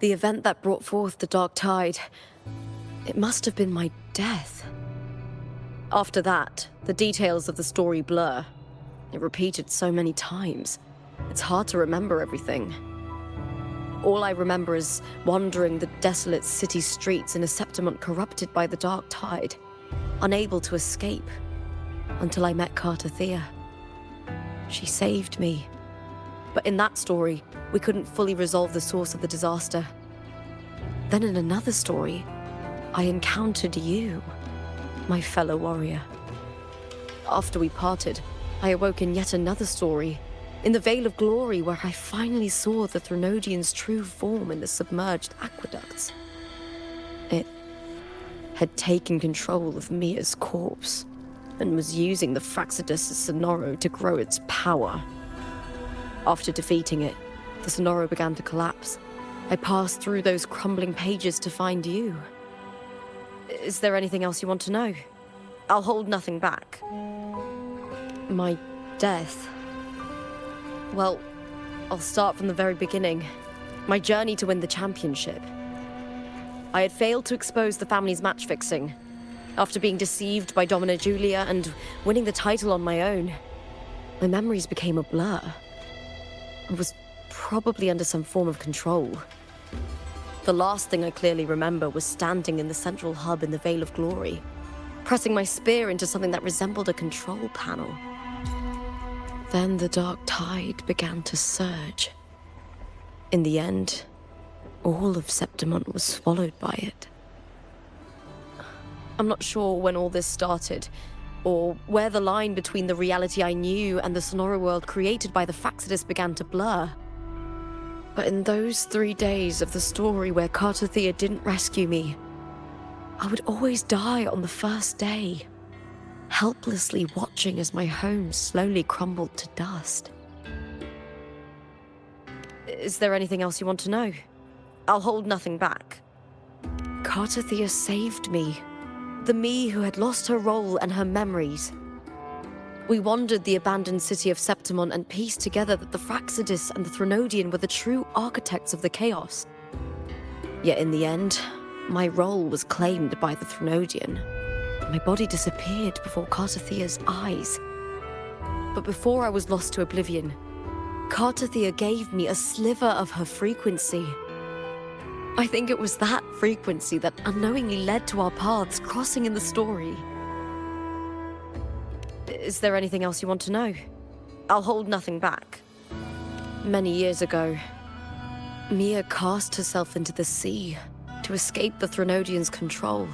The event that brought forth the dark tide, it must have been my death. After that, the details of the story blur. It repeated so many times. It's hard to remember everything. All I remember is wandering the desolate city streets in a Septimont corrupted by the dark tide, unable to escape, until I met Carter Thea. She saved me. But in that story, we couldn't fully resolve the source of the disaster. Then in another story, I encountered you, my fellow warrior. After we parted, I awoke in yet another story, in the Veil of Glory, where I finally saw the Threnodian's true form in the submerged aqueducts. It had taken control of Mia's corpse, and was using the Fraxidus Sonoro to grow its power. After defeating it, the Sonoro began to collapse. I passed through those crumbling pages to find you. Is there anything else you want to know? I'll hold nothing back. My death. Well, I'll start from the very beginning. My journey to win the championship. I had failed to expose the family's match fixing. After being deceived by Domina Julia and winning the title on my own, my memories became a blur. I was probably under some form of control. The last thing I clearly remember was standing in the central hub in the Veil of Glory, pressing my spear into something that resembled a control panel. Then the dark tide began to surge. In the end, all of Septimont was swallowed by it. I'm not sure when all this started, or where the line between the reality I knew and the Sonoro world created by the Fraxidus began to blur. But in those 3 days of the story where Carter Thea didn't rescue me, I would always die on the first day, helplessly watching as my home slowly crumbled to dust. Is there anything else you want to know? I'll hold nothing back. Carter Thea saved me. The me who had lost her role and her memories. We wandered the abandoned city of Septimont and pieced together that the Fraxidus and the Threnodian were the true architects of the chaos. Yet in the end, my role was claimed by the Threnodian. My body disappeared before Carter Thea's eyes. But before I was lost to oblivion, Carter Thea gave me a sliver of her frequency. I think it was that frequency that unknowingly led to our paths crossing in the story. Is there anything else you want to know? I'll hold nothing back. Many years ago, Mia cast herself into the sea to escape the Threnodian's control.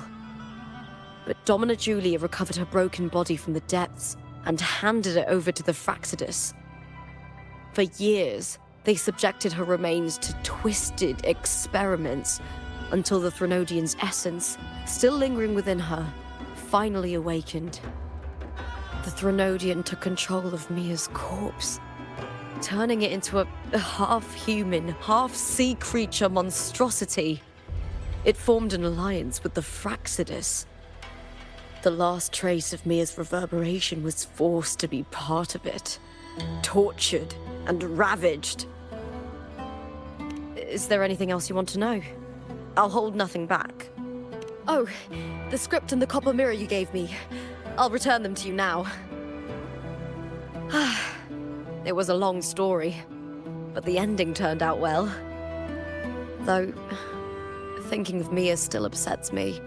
But Domina Julia recovered her broken body from the depths and handed it over to the Fraxidus. For years, they subjected her remains to twisted experiments until the Threnodian's essence, still lingering within her, finally awakened. The Threnodian took control of Mia's corpse, turning it into a half-human, half-sea creature monstrosity. It formed an alliance with the Fraxidus. The last trace of Mia's reverberation was forced to be part of it, tortured and ravaged. Is there anything else you want to know? I'll hold nothing back. Oh, the script and the copper mirror you gave me. I'll return them to you now. It was a long story, but the ending turned out well. Though, thinking of Mia still upsets me.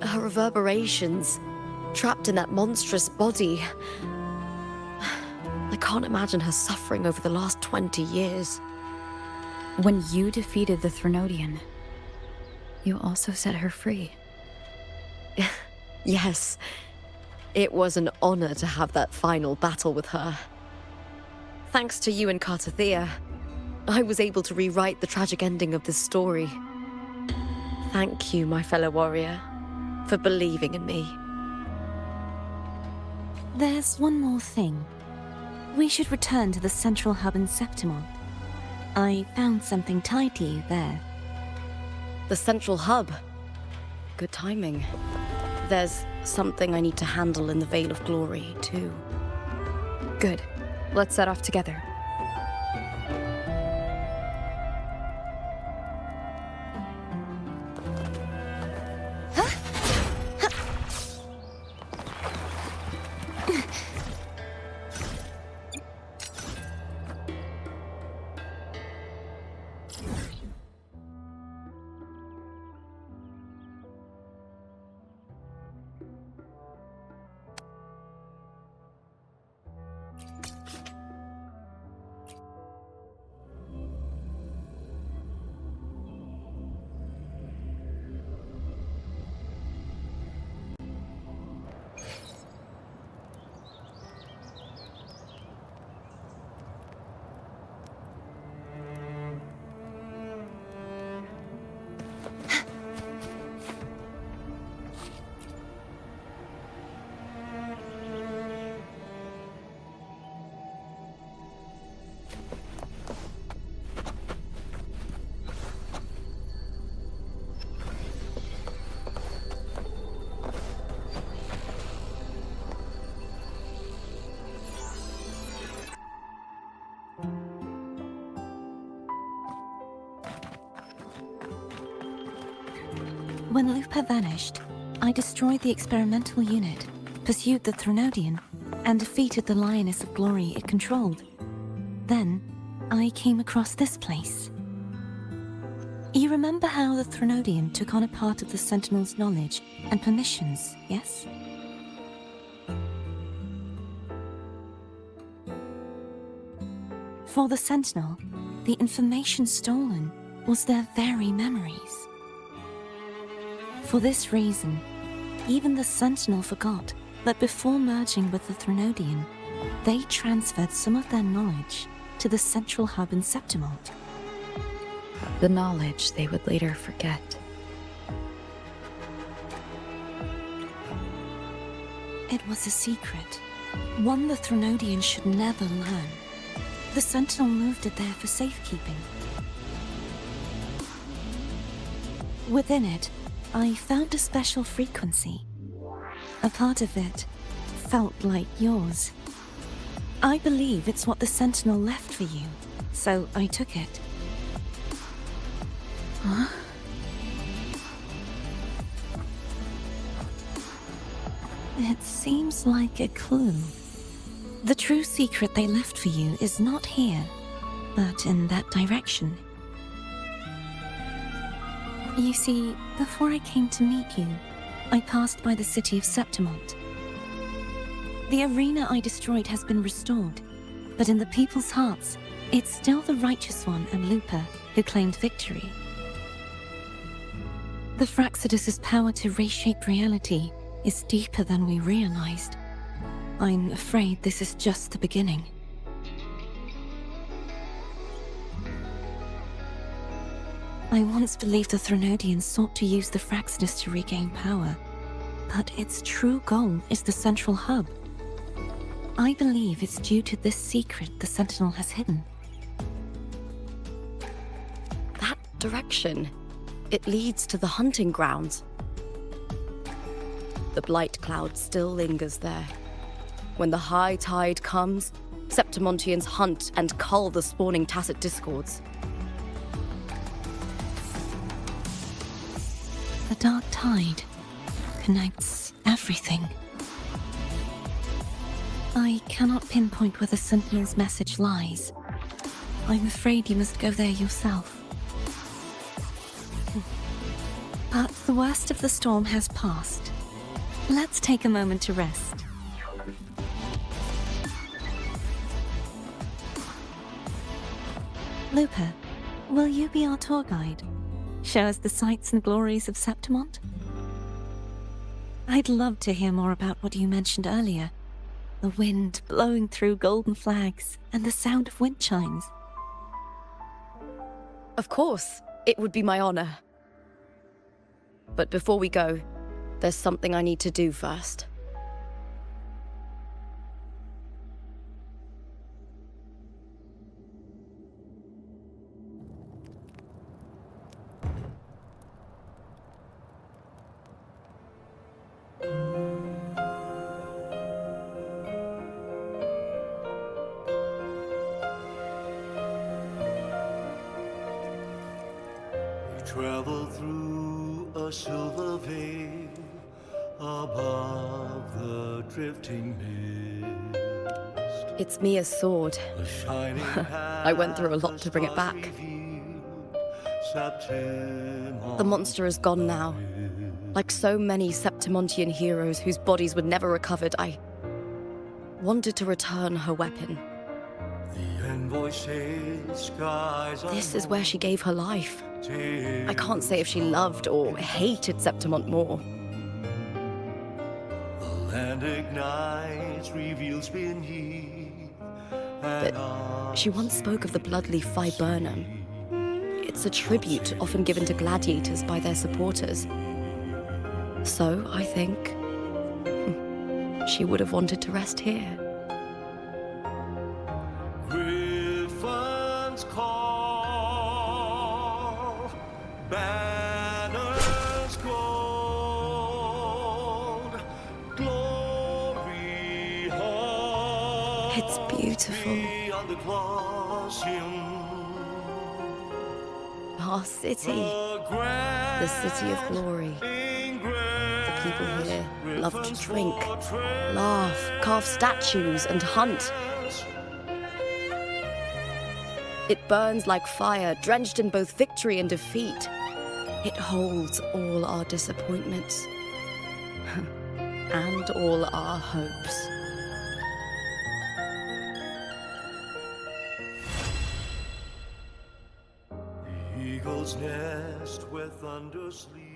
Her reverberations, trapped in that monstrous body. I can't imagine her suffering over the last 20 years. When you defeated the Threnodian, you also set her free. Yes. It was an honor to have that final battle with her. Thanks to you and Carter Thea, I was able to rewrite the tragic ending of this story. Thank you, my fellow warrior, for believing in me. There's one more thing. We should return to the central hub in Septimont. I found something tied to you there. The central hub. Good timing. There's something I need to handle in the Veil of Glory, too. Good. Let's set off together. When Lupa vanished, I destroyed the experimental unit, pursued the Threnodian, and defeated the Lioness of Glory it controlled. Then, I came across this place. You remember how the Threnodian took on a part of the Sentinel's knowledge and permissions, yes? For the Sentinel, the information stolen was their very memories. For this reason, even the Sentinel forgot that before merging with the Threnodian, they transferred some of their knowledge to the central hub in Septimalt. The knowledge they would later forget. It was a secret, one the Threnodian should never learn. The Sentinel moved it there for safekeeping. Within it, I found a special frequency. A part of it felt like yours. I believe it's what the Sentinel left for you, so I took it. Huh? It seems like a clue. The true secret they left for you is not here, but in that direction. You see, before I came to meet you, I passed by the city of Septimalt. The arena I destroyed has been restored, but in the people's hearts, it's still the Righteous One and Lupa who claimed victory. The Fraxidus' power to reshape reality is deeper than we realized. I'm afraid this is just the beginning. I once believed the Threnodians sought to use the Fraxidus to regain power, but its true goal is the central hub. I believe it's due to this secret the Sentinel has hidden. That direction. It leads to the hunting grounds. The blight cloud still lingers there. When the high tide comes, Septimontians hunt and cull the spawning Tacit Discords. The dark tide connects everything. I cannot pinpoint where the Sentinel's message lies. I'm afraid you must go there yourself. But the worst of the storm has passed. Let's take a moment to rest. Lupa, will you be our tour guide? Show us the sights and glories of Septimalt? I'd love to hear more about what you mentioned earlier. The wind blowing through golden flags and the sound of wind chimes. Of course, it would be my honor. But before we go, there's something I need to do first. Travel through a silver veil above the drifting mist. It's Mia's sword. The shining I went through a lot to bring it back. The monster is gone now. Like so many Septimontian heroes whose bodies were never recovered, I wanted to return her weapon. This is where she gave her life. I can't say if she loved or hated Septimont more. The land ignites, reveals beneath. But she once spoke of the bloodleaf viburnum. It's a tribute often given to gladiators by their supporters. So, I think, she would have wanted to rest here. Griffins call, banners gold, glory hall. It's beautiful. Beyond the Colosseum, Our city. the The city of glory. The people here love to drink, laugh, carve statues, and hunt. It burns like fire, drenched in both victory and defeat. It holds all our disappointments and all our hopes. Eagle's nest where thunder sleeps.